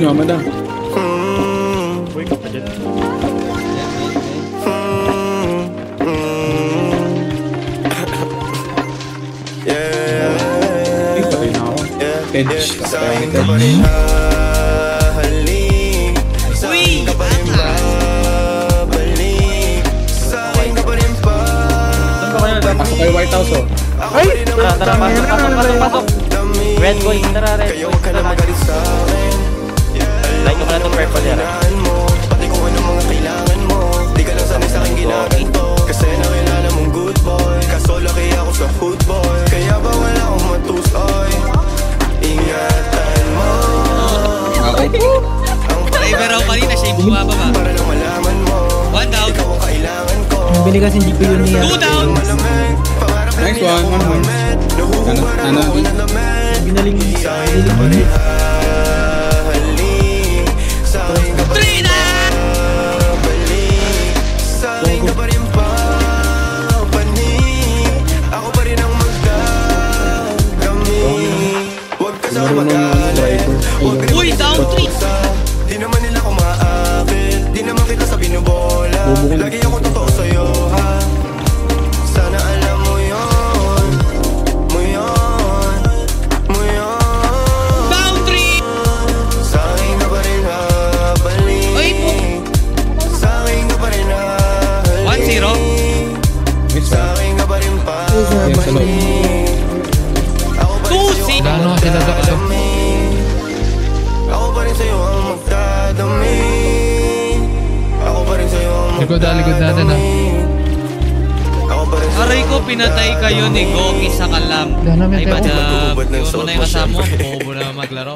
nyo, madam. Uy, ka pa dyan. Ay, patay na ako. Edge. Uy! Pasok kayo White House, oh. Ay! Tara, pasok. Red boy, tara, red boy. Like ko pala itong purple yan. Pati kung ano mga kailangan mo. Di ka lang sanay sa'king ginagato. Kasi nakilala mong good boy. Kaso laki ako sa hood boy. Kaya bawal akong matusoy. Ingatan mo. Okay. Driver ako kanina, siya yung bumaba ba? Para lang malaman mo. 1 down. Ikaw ang kailangan ko. Bili kasi GPU niya. 2 down. Nice one, one more. Ano? Binaling mo. Uy, down 3. Di naman nila kumaakit. Di naman kita sa binubola. Lagi ako totoo sa'yo, ha? Sana alam mo yun. Mo yun. Down 3. Sa'kin ka pa rin habalik. Uy, po. Sa'kin ka pa rin habalik. 1-0. Sa'kin ka pa rin pabalik. Ako pa rin sa'yo ang magdadami. Ako pa rin sa'yo ang magdadami. Ako pa rin sa'yo ang magdadami. Likod natin, ha? Ako pa rin sa'yo. Aray ko, pinatay kayo ni Goki sa kalam. Dahil namin Ay, tayo. bada, Mag-uubad ng buo sound na mo, yung kasama mo. syempre. Buo na maglaro.